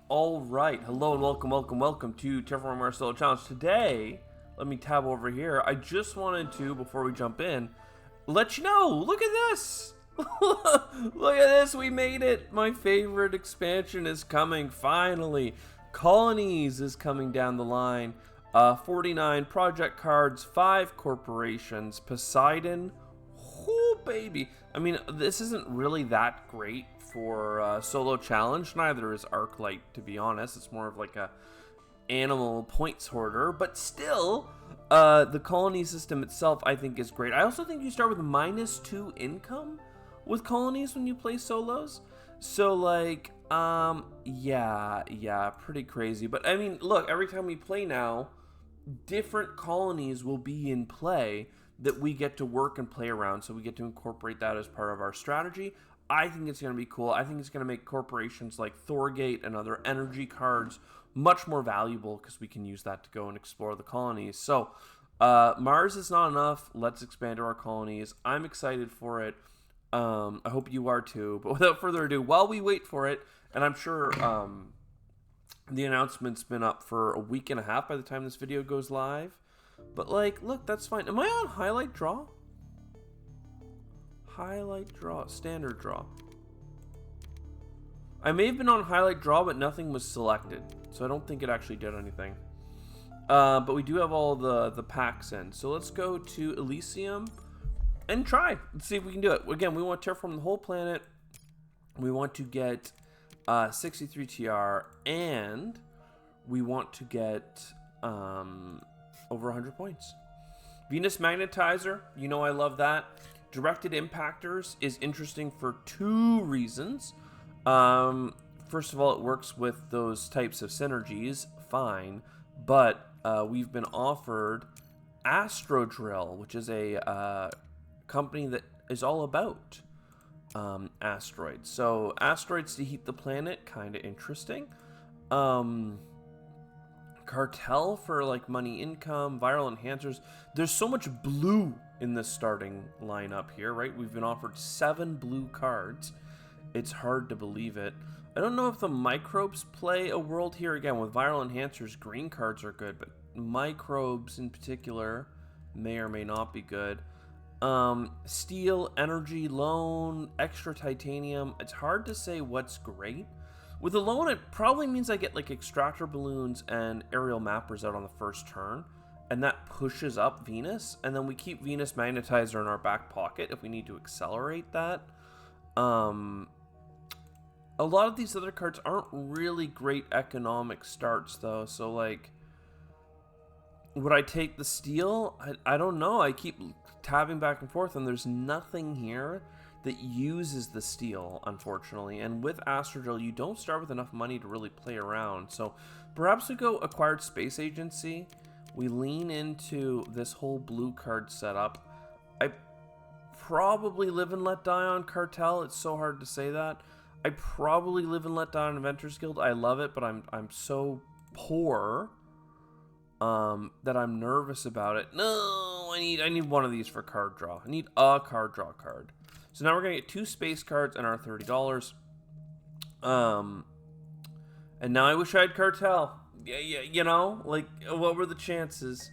All right, hello and welcome to Terraforming our Solo Challenge. Today, let me tab over here. I just wanted to, before we jump in, let you know, look at this! Look at this, we made it! My favorite expansion is coming, finally. Colonies is coming down the line. 49 project cards, 5 corporations, Poseidon, oh baby. I mean, this isn't really that great for solo challenge. Neither is Arclight, to be honest. It's more of like a animal points hoarder, but still, the colony system itself I think is great. I also think you start with -2 income with colonies when you play solos. So like, yeah, pretty crazy. But I mean, look, every time we play now, different colonies will be in play that we get to work and play around, so we get to incorporate that as part of our strategy. I think it's going to be cool. I think it's going to make corporations like Thorgate and other energy cards much more valuable because we can use that to go and explore the colonies. So Mars is not enough. Let's expand to our colonies. I'm excited for it. I hope you are too. But without further ado, while we wait for it, and I'm sure the announcement's been up for a week and a half by the time this video goes live. But like, look, that's fine. Am I on highlight draw? Highlight draw, standard draw. I may have been on highlight draw, but nothing was selected, so I don't think it actually did anything. But we do have all the packs in, so let's go to Elysium and try. Let's see if we can do it. Again, we want to terraform the whole planet. We want to get 63 TR, and we want to get over 100 points. Venus Magnetizer, you know I love that. Directed Impactors is interesting for 2 reasons. First of all, it works with those types of synergies, fine. But we've been offered Astrodrill, which is a company that is all about asteroids. So asteroids to heat the planet, kind of interesting. Cartel for like money income, viral enhancers. There's so much blue in the starting lineup here, right? We've been offered 7 blue cards. It's hard to believe it. I don't know if the microbes play a world here. Again, with viral enhancers, green cards are good, but microbes in particular may or may not be good. Steel, energy, loan, extra titanium. It's hard to say what's great. With the loan, it probably means I get like extractor balloons and aerial mappers out on the first turn, and that pushes up Venus, and then we keep Venus Magnetizer in our back pocket if we need to accelerate that. A lot of these other cards aren't really great economic starts, though, so like, would I take the steel? I don't know. I keep tabbing back and forth, and there's nothing here that uses the steel, unfortunately. And with Astrodrill, you don't start with enough money to really play around. So perhaps we go Acquired Space Agency. We lean into this whole blue card setup. I probably live and let die on Cartel. It's so hard to say that. I probably live and let die on Inventors Guild. I love it, but I'm so poor that I'm nervous about it. No, I need one of these for card draw. I need a card draw card. So now we're gonna get 2 space cards and our $30. And now I wish I had Cartel. Yeah, you know, like, what were the chances?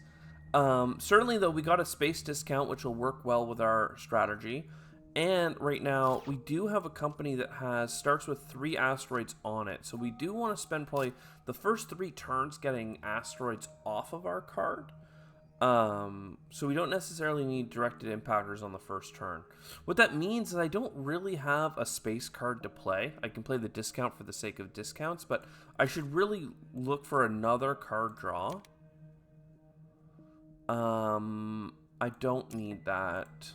Certainly, though, we got a space discount, which will work well with our strategy. And right now, we do have a company that starts with 3 asteroids on it. So we do want to spend probably the first 3 turns getting asteroids off of our card. So we don't necessarily need directed impactors on the first turn. What that means is I don't really have a space card to play. I can play the discount for the sake of discounts, but I should really look for another card draw. I don't need that.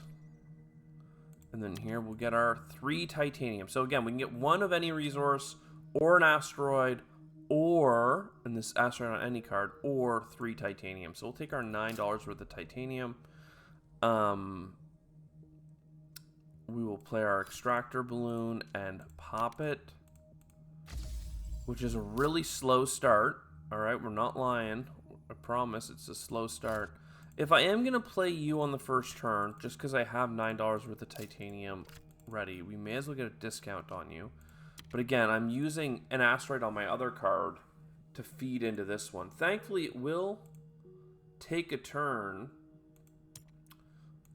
And then here we'll get our 3 titanium. So again, we can get 1 of any resource, or an asteroid, or, and this asteroid on any card, or 3 titanium. So we'll take our $9 worth of titanium. We will play our extractor balloon and pop it, which is a really slow start. All right, we're not lying. I promise it's a slow start. If I am going to play you on the first turn, just because I have $9 worth of titanium ready, we may as well get a discount on you. But again, I'm using an asteroid on my other card to feed into this one. Thankfully, it will take a turn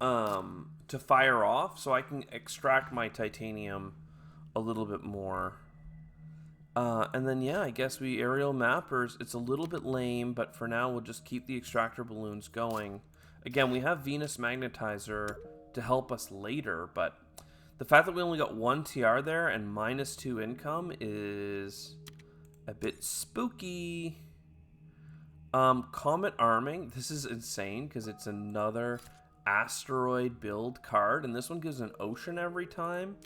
to fire off, so I can extract my titanium a little bit more. And then, yeah, I guess we aerial mappers. It's a little bit lame, but for now, we'll just keep the extractor balloons going. Again, we have Venus Magnetizer to help us later, but the fact that we only got 1 TR there and -2 income is a bit spooky. Comet Arming. This is insane because it's another asteroid build card, and this one gives an ocean every time.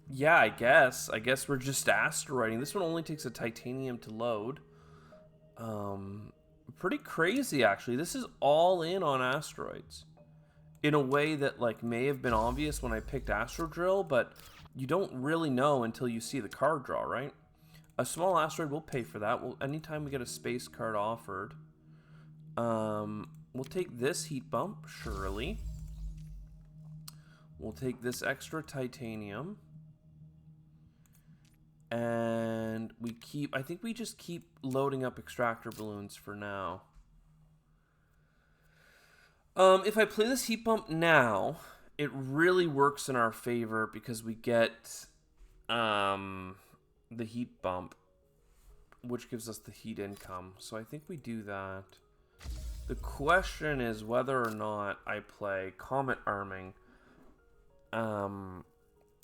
Yeah, I guess we're just asteroiding. This one only takes a titanium to load. Pretty crazy, actually. This is all in on asteroids in a way that like may have been obvious when I picked Astro Drill, but you don't really know until you see the card draw, right? A small asteroid will pay for that. Well, anytime we get a space card offered, we'll take this heat bump, surely. We'll take this extra titanium. And we keep, I think we just keep loading up extractor balloons for now. If I play this heat bump now, it really works in our favor because we get the heat bump, which gives us the heat income. So I think we do that. The question is whether or not I play Comet Arming,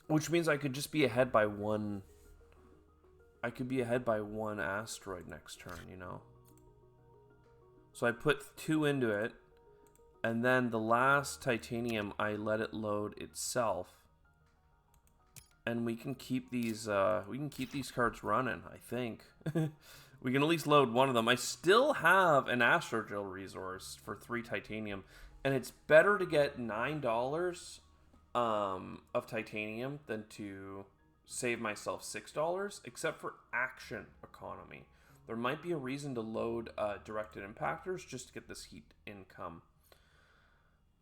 which means I could just be ahead by one. I could be ahead by 1 asteroid next turn, you know? So I put 2 into it, and then the last titanium, I let it load itself. And we can keep these cards running, I think. We can at least load one of them. I still have an Astrogel resource for 3 titanium, and it's better to get $9 of titanium than to save myself $6, except for action economy. There might be a reason to load directed impactors just to get this heat income.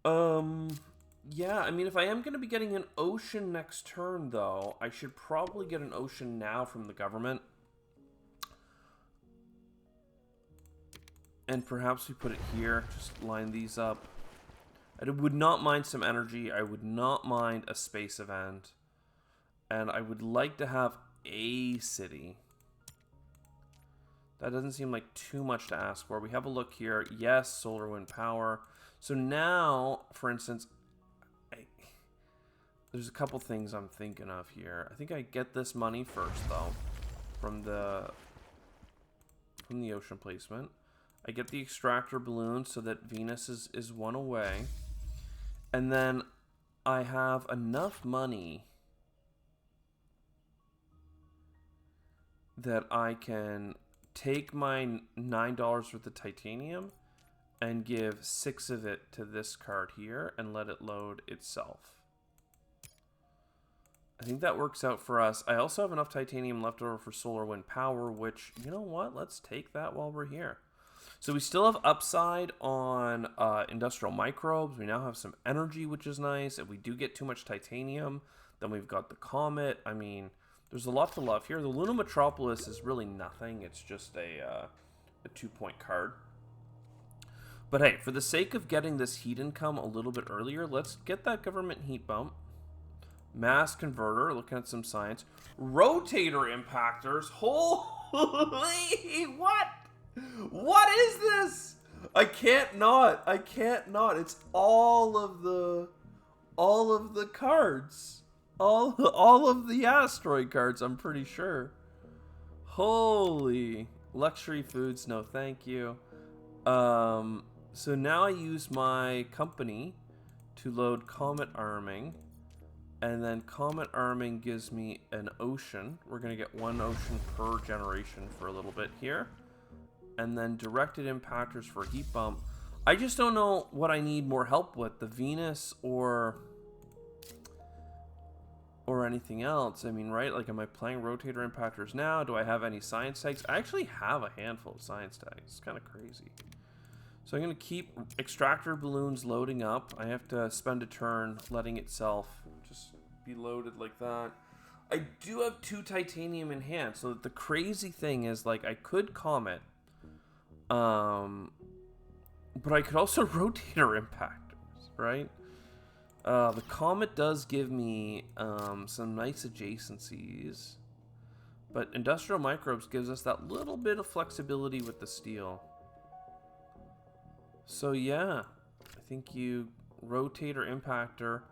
Yeah, I mean, if I am going to be getting an ocean next turn, though, I should probably get an ocean now from the government. And perhaps we put it here, just line these up. I would not mind some energy. I would not mind a space event. And I would like to have a city. That doesn't seem like too much to ask for. We have a look here. Yes, solar wind power. So now, for instance, there's a couple things I'm thinking of here. I think I get this money first, though, from the ocean placement. I get the extractor balloon so that Venus is 1 away. And then I have enough money that I can take my $9 worth of titanium and give 6 of it to this card here and let it load itself. I think that works out for us. I also have enough titanium left over for solar wind power, which, you know what? Let's take that while we're here. So we still have upside on industrial microbes. We now have some energy, which is nice. If we do get too much titanium, then we've got the comet. I mean, there's a lot to love here. The Luna Metropolis is really nothing. It's just a 2-point card. But hey, for the sake of getting this heat income a little bit earlier, let's get that government heat bump. Mass converter, looking at some science. Rotator impactors. Holy, what? What is this? I can't not. It's all of the cards. All of the asteroid cards, I'm pretty sure. Holy. Luxury foods, no thank you. So now I use my company to load Comet Arming. And then Comet Arming gives me an ocean. We're going to get 1 ocean per generation for a little bit here. And then directed impactors for heat bump. I just don't know what I need more help with. The Venus or anything else. I mean, right? Like, am I playing rotator impactors now? Do I have any science tags? I actually have a handful of science tags. It's kind of crazy. So I'm going to keep extractor balloons loading up. I have to spend a turn letting itself just be loaded like that. I do have 2 titanium in hand, so the crazy thing is, like, I could comet, but I could also rotator impactors, right? The comet does give me some nice adjacencies, but industrial microbes gives us that little bit of flexibility with the steel. So yeah, I think you rotator impactor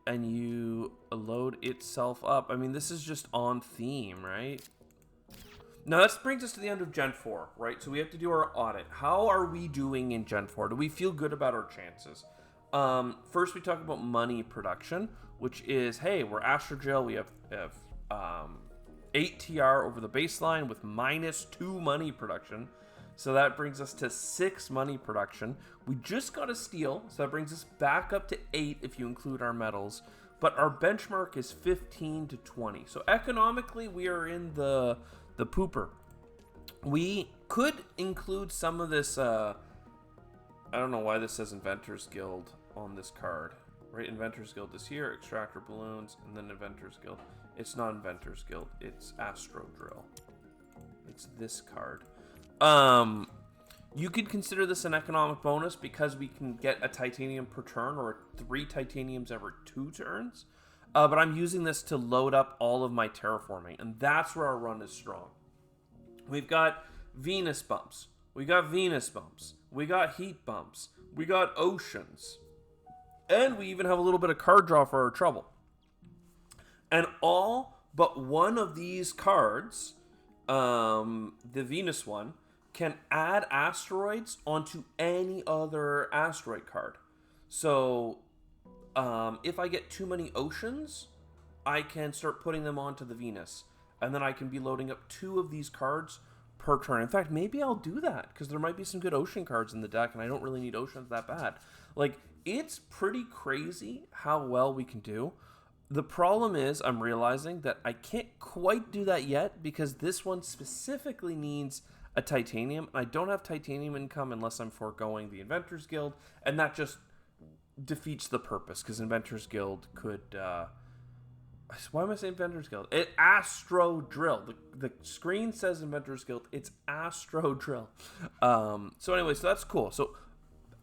and you load itself up. I mean, this is just on theme, right? Now, that brings us to the end of Gen 4, right? So we have to do our audit. How are we doing in Gen 4? Do we feel good about our chances? First, we talk about money production, which is, hey, we're Astrogel. We have 8 TR over the baseline with -2 money production. So that brings us to 6 money production. We just got a steel, so that brings us back up to 8 if you include our metals. But our benchmark is 15 to 20. So economically, we are in the pooper. We could include some of this, I don't know why this says Inventors Guild on this card, right? Inventors Guild is here, Extractor Balloons, and then Inventors Guild. It's not Inventors Guild, it's Astro Drill. It's this card. You could consider this an economic bonus because we can get a titanium per turn or 3 titaniums every 2 turns. But I'm using this to load up all of my terraforming, and that's where our run is strong. We've got Venus bumps. We got Venus bumps. We got heat bumps. We got oceans. And we even have a little bit of card draw for our trouble. And all but one of these cards, the Venus one, can add asteroids onto any other asteroid card. So if I get too many oceans, I can start putting them onto the Venus. And then I can be loading up 2 of these cards per turn. In fact, maybe I'll do that, because there might be some good ocean cards in the deck, and I don't really need oceans that bad. Like, it's pretty crazy how well we can do. The problem is, I'm realizing that I can't quite do that yet, because this one specifically needs a titanium. I don't have titanium income unless I'm foregoing the Inventors Guild, and that just defeats the purpose, because Inventors Guild could why am I saying Inventors Guild? Astro Drill. The screen says Inventors Guild. It's Astro Drill. So anyway, so that's cool. So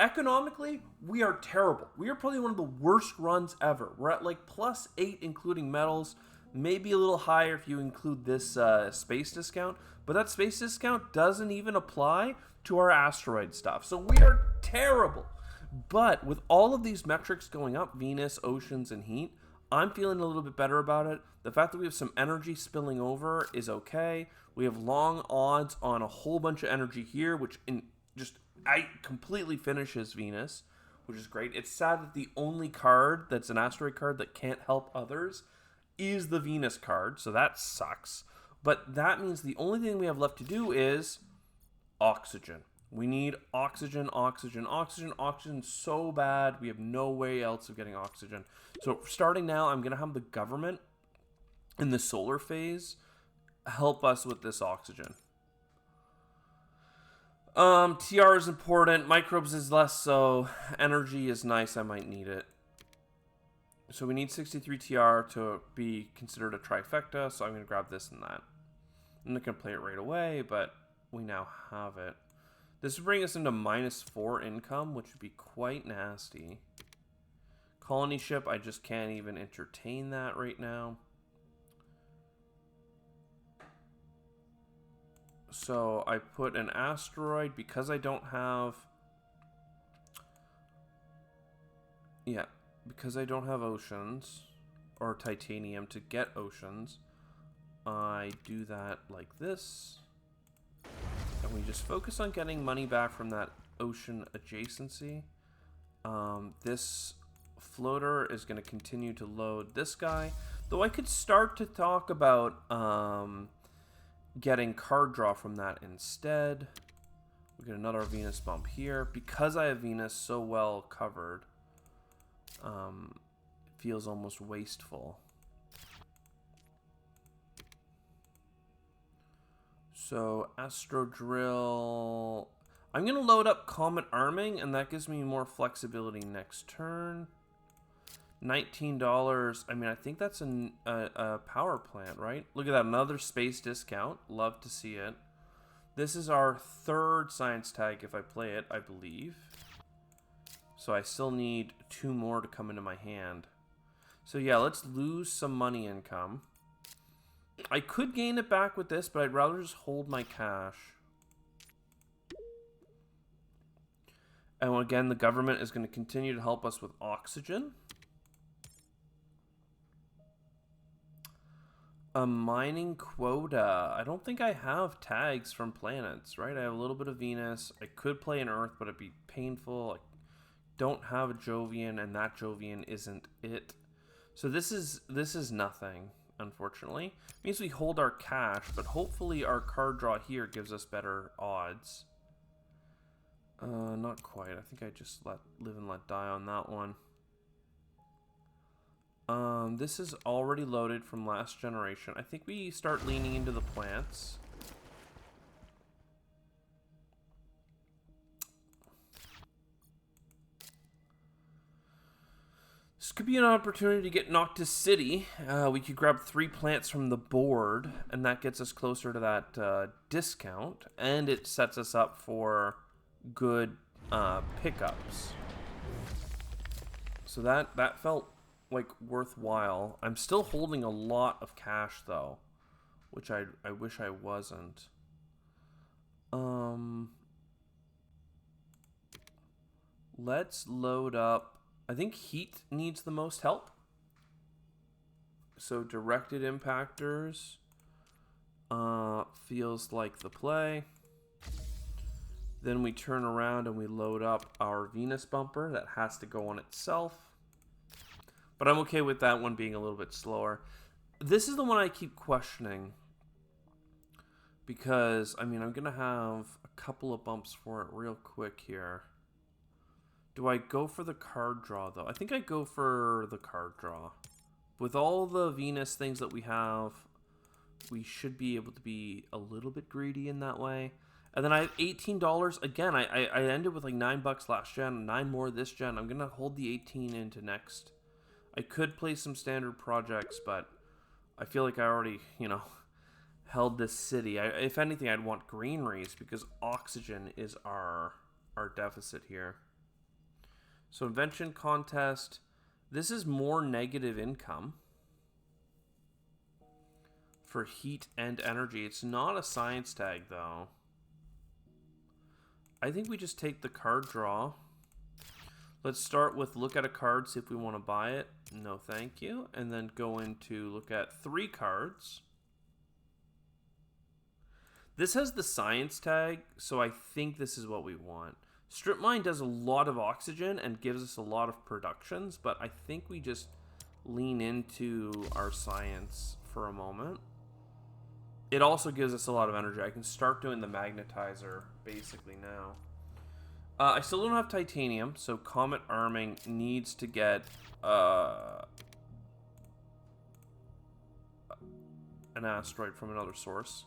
economically, we are terrible. We are probably one of the worst runs ever. We're at like +8 including metals. Maybe a little higher if you include this space discount. But that space discount doesn't even apply to our asteroid stuff. So we are terrible. But with all of these metrics going up, Venus, oceans, and heat, I'm feeling a little bit better about it. The fact that we have some energy spilling over is okay. We have long odds on a whole bunch of energy here, which completely finishes Venus, which is great. It's sad that the only card that's an asteroid card that can't help others is the Venus card, so that sucks. But that means the only thing we have left to do is oxygen. We need oxygen, oxygen, oxygen, oxygen so bad. We have no way else of getting oxygen. So starting now, I'm going to have the government in the solar phase help us with this oxygen. TR is important. Microbes is less so. Energy is nice. I might need it. So we need 63 TR to be considered a trifecta. So I'm going to grab this and that. I'm not going to play it right away, but we now have it. This would bring us into -4 income, which would be quite nasty. Colony ship, I just can't even entertain that right now. So I put an asteroid because I don't have... Yeah, because I don't have oceans or titanium to get oceans. I do that like this. And we just focus on getting money back from that ocean adjacency. This floater is going to continue to load this guy. Though I could start to talk about getting card draw from that instead. We get another Venus bump here. Because I have Venus so well covered, it feels almost wasteful. So, Astro Drill. I'm going to load up Comet Arming, and that gives me more flexibility next turn. $19. I mean, I think that's a power plant, right? Look at that. Another space discount. Love to see it. This is our third science tag if I play it, I believe. So I still need 2 more to come into my hand. So yeah, let's lose some money income. I could gain it back with this, but I'd rather just hold my cash. And again, the government is going to continue to help us with oxygen. A mining quota. I don't think I have tags from planets, right? I have a little bit of Venus. I could play an Earth, but it'd be painful. I don't have a Jovian, and that Jovian isn't it. So this is nothing, unfortunately. It means we hold our cash, but hopefully our card draw here gives us better odds. Not quite. I think I just live and let die on that one. This is already loaded from last generation. I think we start leaning into the plants. This could be an opportunity to get Noctis City. We could grab 3 plants from the board, and that gets us closer to that discount, and it sets us up for good pickups. So that felt like worthwhile. I'm still holding a lot of cash though, which I wish I wasn't. Let's load up. I think heat needs the most help. So directed impactors feels like the play. Then we turn around and we load up our Venus bumper that has to go on itself. But I'm okay with that one being a little bit slower. This is the one I keep questioning. Because, I mean, I'm going to have a couple of bumps for it real quick here. Do I go for the card draw, though? I think I go for the card draw. With all the Venus things that we have, we should be able to be a little bit greedy in that way. And then I have $18. Again, I ended with like $9 last gen, 9 more this gen. I'm going to hold the 18 into next. I could play some standard projects, but I feel like I already, held this city. If anything, I'd want greeneries because oxygen is our deficit here. So invention contest. This is more negative income for heat and energy. It's not a science tag, though. I think we just take the card draw. Let's start with look at a card, see if we want to buy it. No, thank you. And then go into look at 3 cards. This has the science tag, so I think this is what we want. Strip Mine does a lot of oxygen and gives us a lot of productions, but I think we just lean into our science for a moment. It also gives us a lot of energy. I can start doing the magnetizer basically now. I still don't have titanium, so Comet Arming needs to get an asteroid from another source.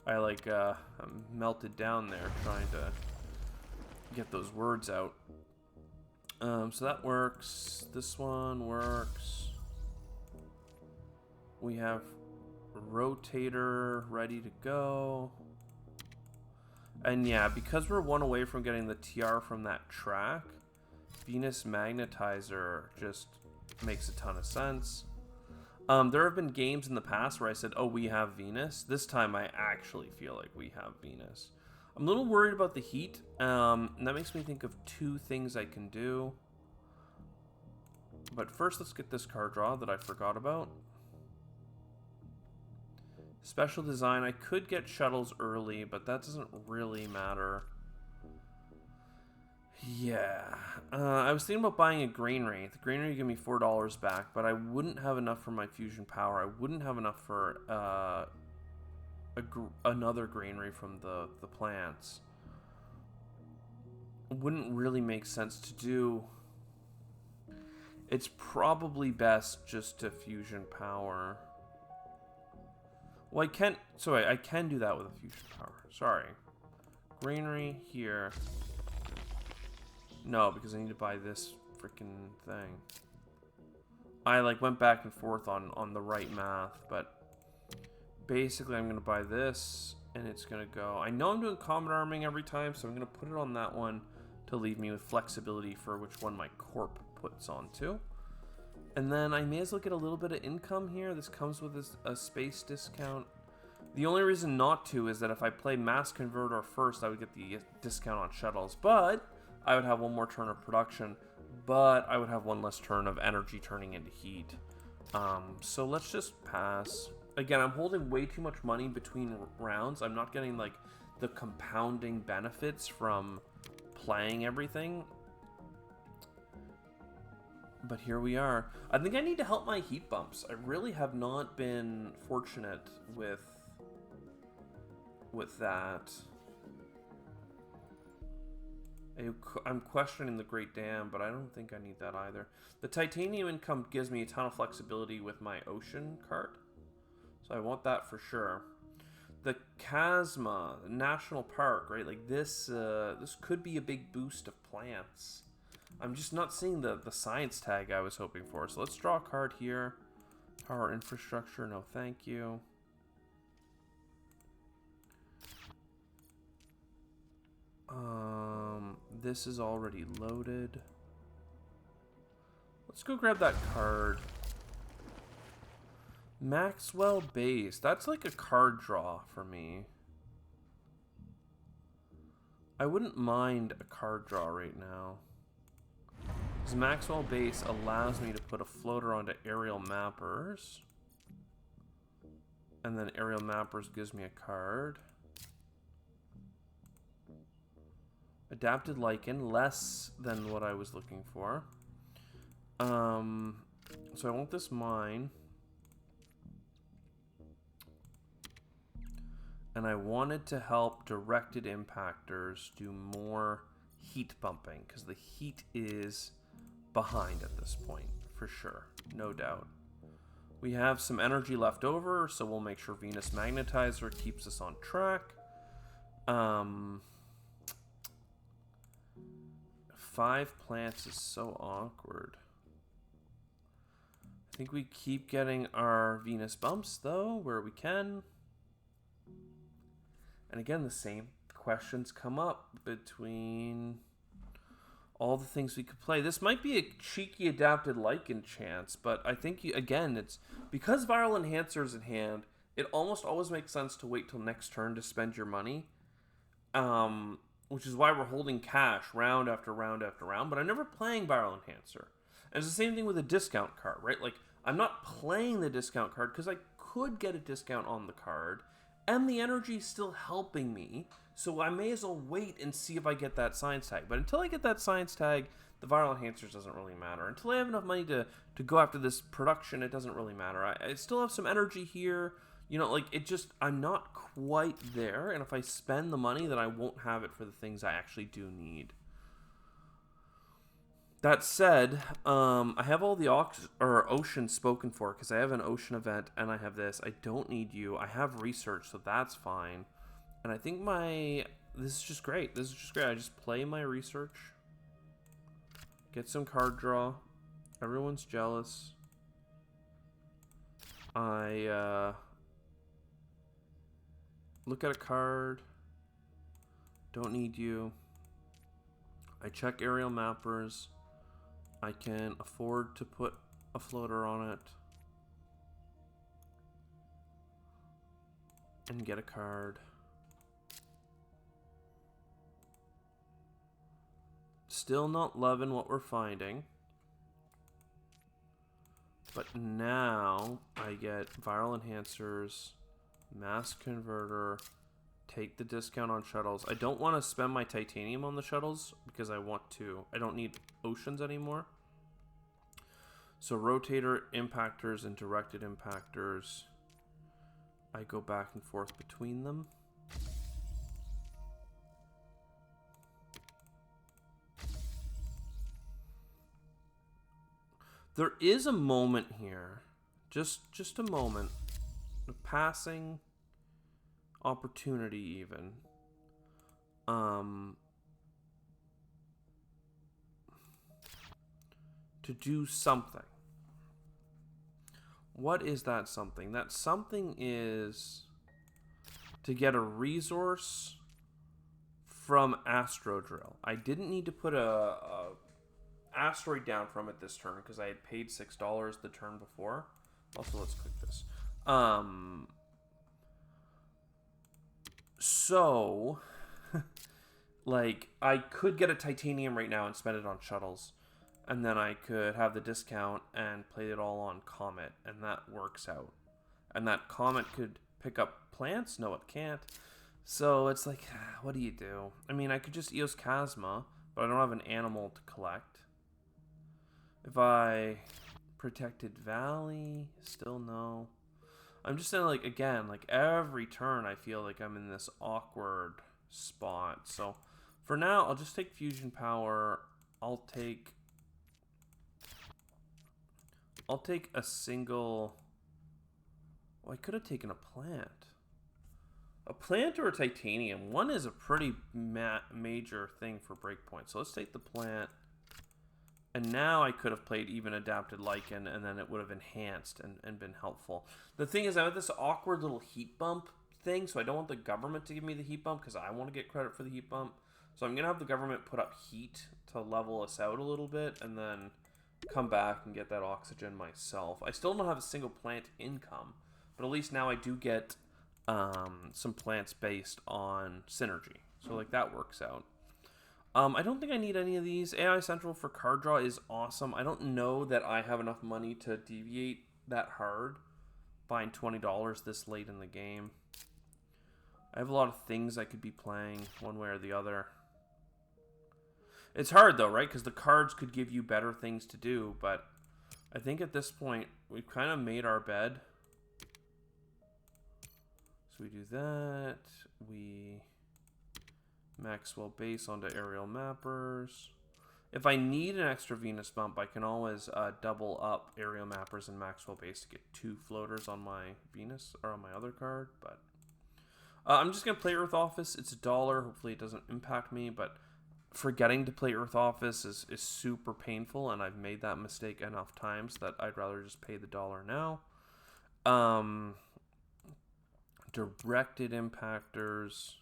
I I'm melted down there trying to get those words out. So that works. This one works. We have rotator ready to go. And yeah, because we're 1 away from getting the TR from that track, Venus Magnetizer just makes a ton of sense. There have been games in the past where I said, oh, we have Venus. This time I actually feel like we have Venus. I'm a little worried about the heat, and that makes me think of 2 things I can do. But first, let's get this card draw that I forgot about. Special design. I could get shuttles early, but that doesn't really matter. Yeah. I was thinking about buying a granary. The granary would give me $4 back, but I wouldn't have enough for my fusion power. I wouldn't have enough for another granary from the plants. It wouldn't really make sense to do. It's probably best just to fusion power. Well, I can do that with a fusion power. Sorry. Granary here. No, because I need to buy this freaking thing. I like went back and forth on the right math, but basically I'm gonna buy this and it's gonna go. I know I'm doing combat arming every time, so I'm gonna put it on that one to leave me with flexibility for which one my corp puts onto. And then I may as well get a little bit of income here. This comes with a space discount. The only reason not to is that if I play Mass Converter first, I would get the discount on shuttles, but I would have one more turn of production, but I would have one less turn of energy turning into heat. So let's just pass. Again, I'm holding way too much money between rounds. I'm not getting like the compounding benefits from playing everything. But here we are. I think I need to help my heat bumps. I really have not been fortunate with that. I'm questioning the Great Dam, but I don't think I need that either. The titanium income gives me a ton of flexibility with my ocean cart, so I want that for sure. The Chasma National Park, right? Like this, this could be a big boost of plants. I'm just not seeing the science tag I was hoping for. So let's draw a card here. Power infrastructure, no thank you. This is already loaded. Let's go grab that card. Maxwell Base. That's like a card draw for me. I wouldn't mind a card draw right now. Because Maxwell Base allows me to put a floater onto aerial mappers. And then aerial mappers gives me a card. Adapted Lichen, less than what I was looking for. So I want this mine. And I wanted to help directed impactors do more heat bumping, because the heat is behind at this point, for sure, no doubt. We have some energy left over, so we'll make sure Venus Magnetizer keeps us on track. 5 plants is so awkward. I think we keep getting our Venus bumps, though, where we can. And again, the same questions come up between all the things we could play. This might be a cheeky adapted Lichen chance, but I think, again, it's because Viral Enhancer's in hand, it almost always makes sense to wait till next turn to spend your money. Which is why we're holding cash round after round after round, but I'm never playing Viral Enhancer. And it's the same thing with a discount card, right? Like, I'm not playing the discount card because I could get a discount on the card, and the energy is still helping me, so I may as well wait and see if I get that science tag. But until I get that science tag, the Viral Enhancers doesn't really matter. Until I have enough money to go after this production, it doesn't really matter. I still have some energy here. You know, like, it just, I'm not quite there, and if I spend the money, then I won't have it for the things I actually do need. That said, I have all the oceans spoken for, because I have an ocean event, and I have this. I don't need you. I have research, so that's fine. And I think this is just great. This is just great. I just play my research, get some card draw. Everyone's jealous. I, look at a card. Don't need you. I check aerial mappers. I can afford to put a floater on it. And get a card. Still not loving what we're finding. But now I get Viral Enhancers, Mass Converter, take the discount on shuttles. I don't want to spend my titanium on the shuttles because I don't need oceans anymore. So rotator impactors and directed impactors, I go back and forth between them. There is a moment here, just a moment, a passing opportunity even, to do something. What is that something? That something is to get a resource from Astrodrill. I didn't need to put a asteroid down from it this turn because I had paid $6 the turn before. Also, let's click this. So, like, I could get a titanium right now and spend it on shuttles. And then I could have the discount and play it all on Comet. And that works out. And that Comet could pick up plants? No, it can't. So it's like, what do you do? I mean, I could just Eos Chasma, but I don't have an animal to collect. If I Protected Valley, still no. I'm just saying, like, again, like, every turn I feel like I'm in this awkward spot. So for now, I'll just take Fusion Power. I'll take a single... Well, I could have taken a plant. A plant or a titanium. One is a pretty major thing for breakpoint. So let's take the plant. And now I could have played even Adapted Lichen, and then it would have enhanced and been helpful. The thing is, I have this awkward little heat bump thing, so I don't want the government to give me the heat bump, because I want to get credit for the heat bump. So I'm going to have the government put up heat to level us out a little bit, and then come back and get that oxygen myself. I still don't have a single plant income, but at least now I do get some plants based on synergy. So, like, that works out. I don't think I need any of these. AI Central for card draw is awesome. I don't know that I have enough money to deviate that hard buying $20 this late in the game. I have a lot of things I could be playing one way or the other. It's hard though, right? Because the cards could give you better things to do, but I think at this point we've kind of made our bed. So we do that. We Maxwell base onto aerial mappers. If I need an extra Venus bump, I can always double up aerial mappers and Maxwell base to get 2 floaters on my Venus or on my other card. But I'm just gonna play Earth Office. It's $1. Hopefully it doesn't impact me, but forgetting to play Earth Office is super painful, and I've made that mistake enough times that I'd rather just pay the $1 now. Directed impactors.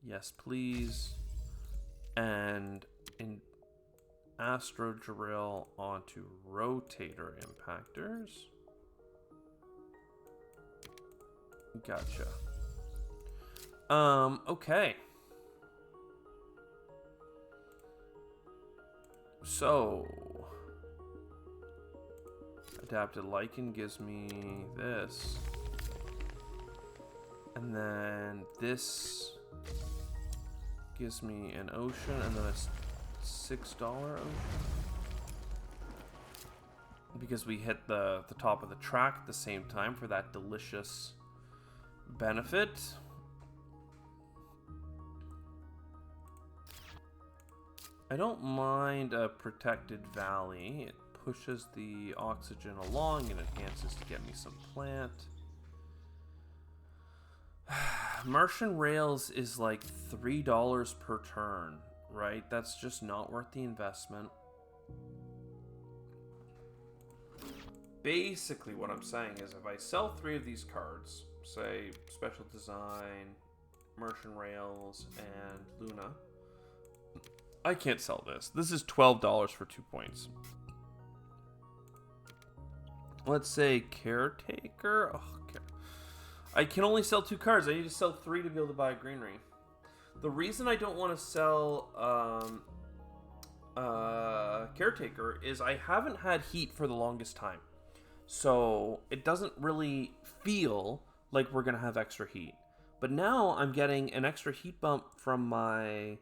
Yes, please. And in Astro Drill onto rotator impactors. Gotcha. Okay. So Adapted Lichen gives me this. And then this gives me an ocean, and then a $6 ocean. Because we hit the top of the track at the same time for that delicious benefit. I don't mind a Protected Valley. It pushes the oxygen along and enhances to get me some plant. Martian Rails is like $3 per turn, right? That's just not worth the investment. Basically what I'm saying is if I sell 3 of these cards, say Special Design, Martian Rails, and Luna, I can't sell this. This is $12 for 2 points. Let's say Caretaker. Oh, I can only sell 2 cards. I need to sell 3 to be able to buy a green ring. The reason I don't want to sell Caretaker is I haven't had heat for the longest time. So it doesn't really feel like we're going to have extra heat. But now I'm getting an extra heat bump from my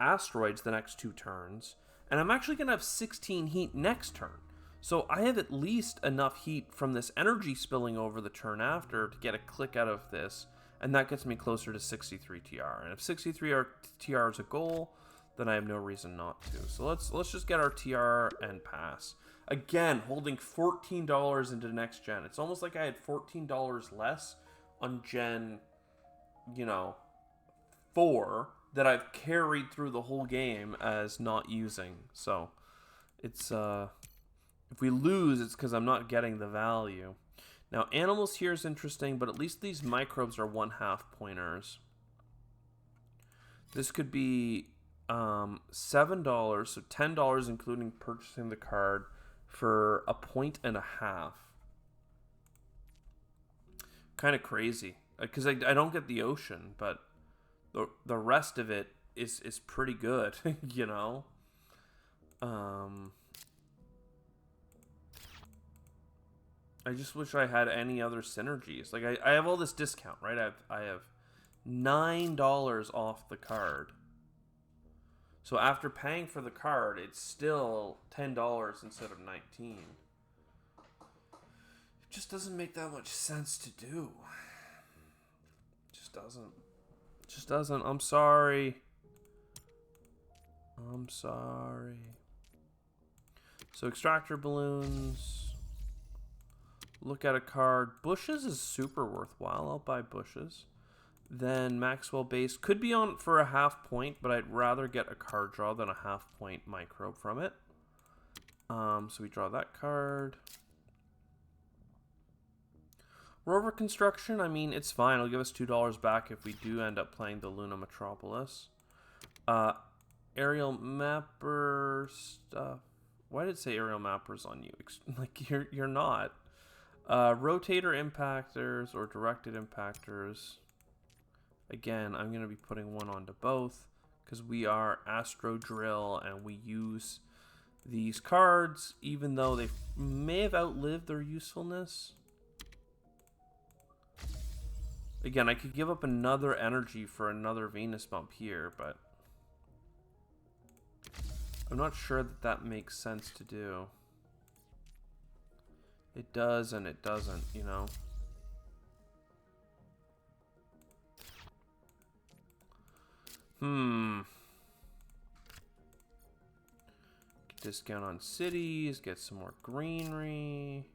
asteroids the next 2 turns. And I'm actually going to have 16 heat next turn. So I have at least enough heat from this energy spilling over the turn after to get a click out of this, and that gets me closer to 63 TR. And if 63 TR is a goal, then I have no reason not to. So let's just get our TR and pass. Again, holding $14 into next gen. It's almost like I had $14 less on gen, 4 that I've carried through the whole game as not using. So it's If we lose, it's because I'm not getting the value. Now, animals here is interesting, but at least these microbes are 1/2 pointers. This could be $7, so $10 including purchasing the card for 1.5 points. Kind of crazy, because I don't get the ocean, but the rest of it is pretty good, you know. I just wish I had any other synergies. Like I have all this discount, right? I have $9 off the card. So after paying for the card, it's still $10 instead of 19. It just doesn't make that much sense to do. It just doesn't. It just doesn't. I'm sorry. I'm sorry. So extractor balloons. Look at a card. Bushes is super worthwhile. I'll buy bushes. Then Maxwell base could be on for a 1/2 point, but I'd rather get a card draw than a 1/2 point microbe from it. So we draw that card. Rover construction, I mean, it's fine. It'll give us $2 back if we do end up playing the Luna Metropolis. Aerial mapper stuff. Why did it say aerial mappers on you? Like you're not. Rotator impactors or directed impactors. Again, I'm going to be putting one onto both because we are Astro Drill and we use these cards even though they may have outlived their usefulness. Again, I could give up another energy for another Venus bump here, but I'm not sure that that makes sense to do. It does and it doesn't, you know. Discount on cities, get some more greenery.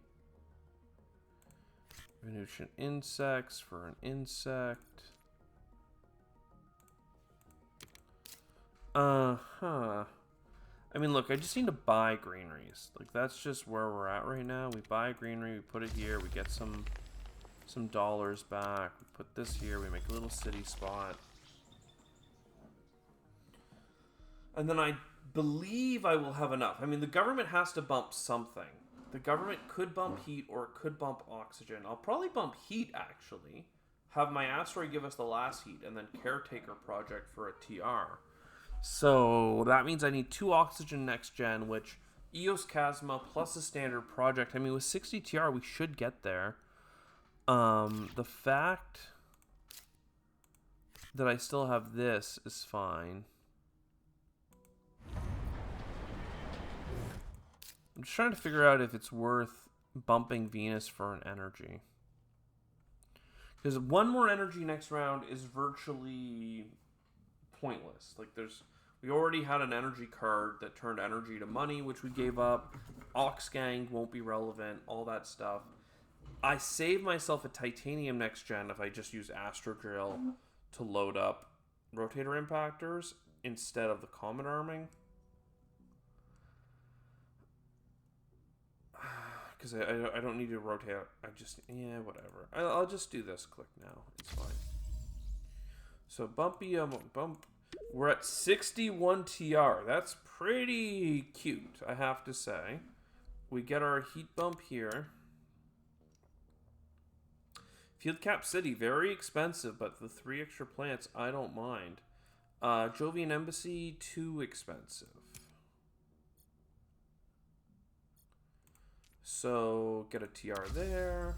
Venusian insects for an insect. I mean, look, I just need to buy greeneries. Like, that's just where we're at right now. We buy greenery, we put it here, we get some dollars back. We put this here, we make a little city spot. And then I believe I will have enough. I mean, the government has to bump something. The government could bump heat or it could bump oxygen. I'll probably bump heat, actually. Have my asteroid give us the last heat, and then Caretaker Project for a TR. So that means I need 2 oxygen next gen, which Eos Chasma plus a standard project. I mean, with 60 TR, we should get there. The fact that I still have this is fine. I'm just trying to figure out if it's worth bumping Venus for an energy. Because 1 more energy next round is virtually pointless. Like, we already had an energy card that turned energy to money, which we gave up. Oxgang won't be relevant, all that stuff. I save myself a titanium next gen if I just use Astro Drill to load up rotator impactors instead of the comet arming. Because I don't need to rotate. I just, yeah, whatever. I'll just do this click now. It's fine. So bump. We're at 61 TR. That's pretty cute, I have to say. We get our heat bump here. Field Cap City, very expensive, but the 3 extra plants, I don't mind. Jovian Embassy, too expensive. So, get a TR there.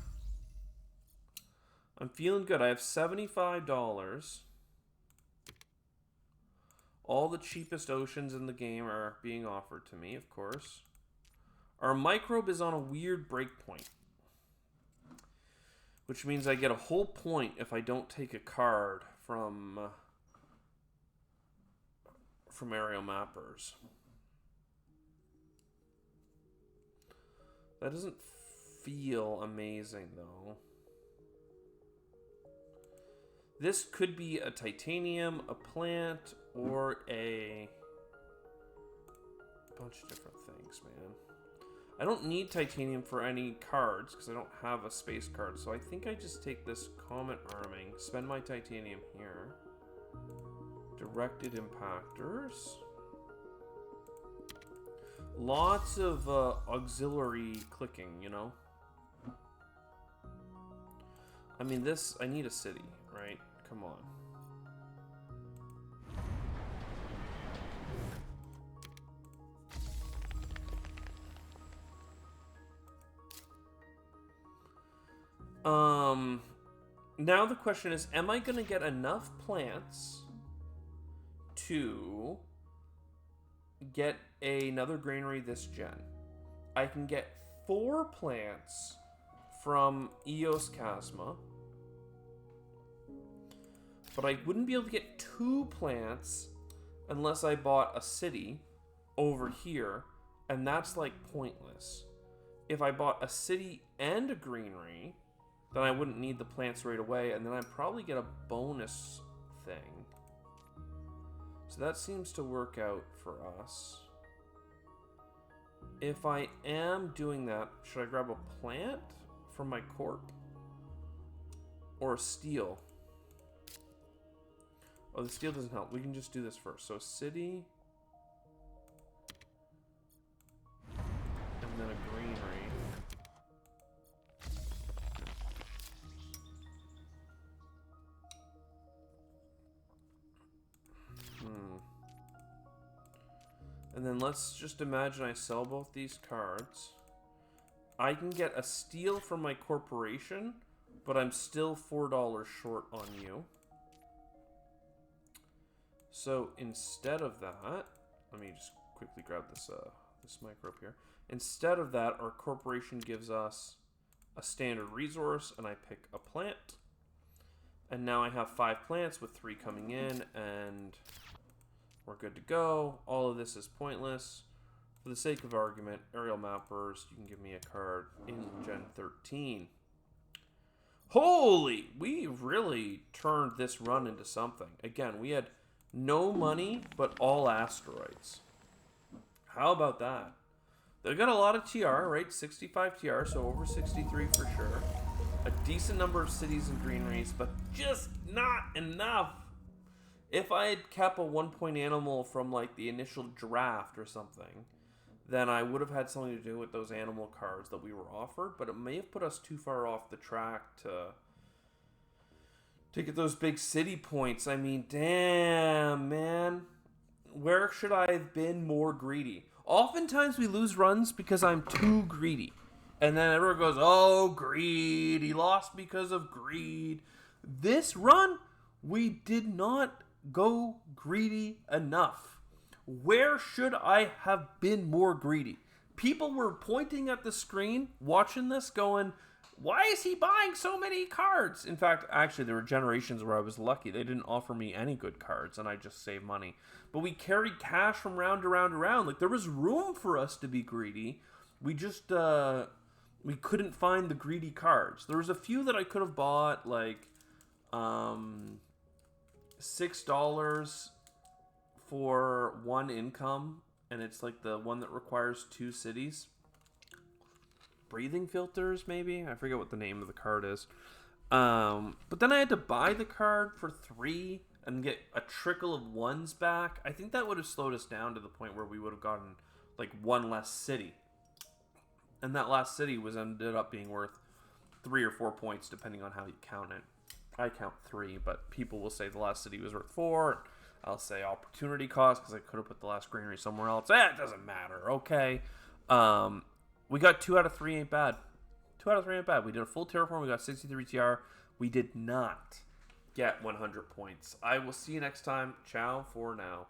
I'm feeling good. I have $75. All the cheapest oceans in the game are being offered to me, of course. Our microbe is on a weird breakpoint, which means I get a whole point if I don't take a card from aerial mappers. That doesn't feel amazing, though. This could be a titanium, a plant, or a bunch of different things, man. I don't need titanium for any cards because I don't have a space card. So I think I just take this comet arming, spend my titanium here. Directed impactors. Lots of auxiliary clicking, you know? I mean, this, I need a city, right? Come on. Now the question is, am I going to get enough plants to get another granary this gen? I can get 4 plants from Eos Chasma, but I wouldn't be able to get 2 plants unless I bought a city over here, and that's like pointless. If I bought a city and a granary, then I wouldn't need the plants right away, and then I'd probably get a bonus thing. So that seems to work out for us. If I am doing that, should I grab a plant from my corp? Or a steel? Oh, the steel doesn't help. We can just do this first. So city. And then a granary. And then let's just imagine I sell both these cards. I can get a steal from my corporation, but I'm still $4 short on you. So instead of that, let me just quickly grab this this micro up here. Instead of that, our corporation gives us a standard resource, and I pick a plant. And now I have 5 plants with 3 coming in, and we're good to go. All of this is pointless. For the sake of argument, aerial mappers, you can give me a card in Gen 13. Holy! We really turned this run into something. Again, we had no money, but all asteroids. How about that? They got a lot of TR, right? 65 TR, so over 63 for sure. A decent number of cities and greeneries, but just not enough. If I had kept a 1-point animal from like the initial draft or something, then I would have had something to do with those animal cards that we were offered, but it may have put us too far off the track to get those big city points. I mean, damn, man. Where should I have been more greedy? Oftentimes we lose runs because I'm too greedy. And then everyone goes, oh, greed. He lost because of greed. This run, we did not go greedy enough. Where should I have been more greedy? People were pointing at the screen, watching this, going, why is he buying so many cards? In fact, actually, there were generations where I was lucky. They didn't offer me any good cards, and I just saved money. But we carried cash from round to round to round. Like, there was room for us to be greedy. We just, we couldn't find the greedy cards. There was a few that I could have bought, like, $6 for 1 income, and it's like the one that requires 2 cities. Breathing filters, maybe? I forget what the name of the card is. But then I had to buy the card for 3 and get a trickle of 1s back. I think that would have slowed us down to the point where we would have gotten like 1 less city. And that last city ended up being worth 3 or 4 points, depending on how you count it. I count 3, but people will say the last city was worth 4. I'll say opportunity cost because I could have put the last granary somewhere else. It doesn't matter. Okay. We got 2 out of 3 ain't bad. 2 out of 3 ain't bad. We did a full terraform. We got 63 TR. We did not get 100 points. I will see you next time. Ciao for now.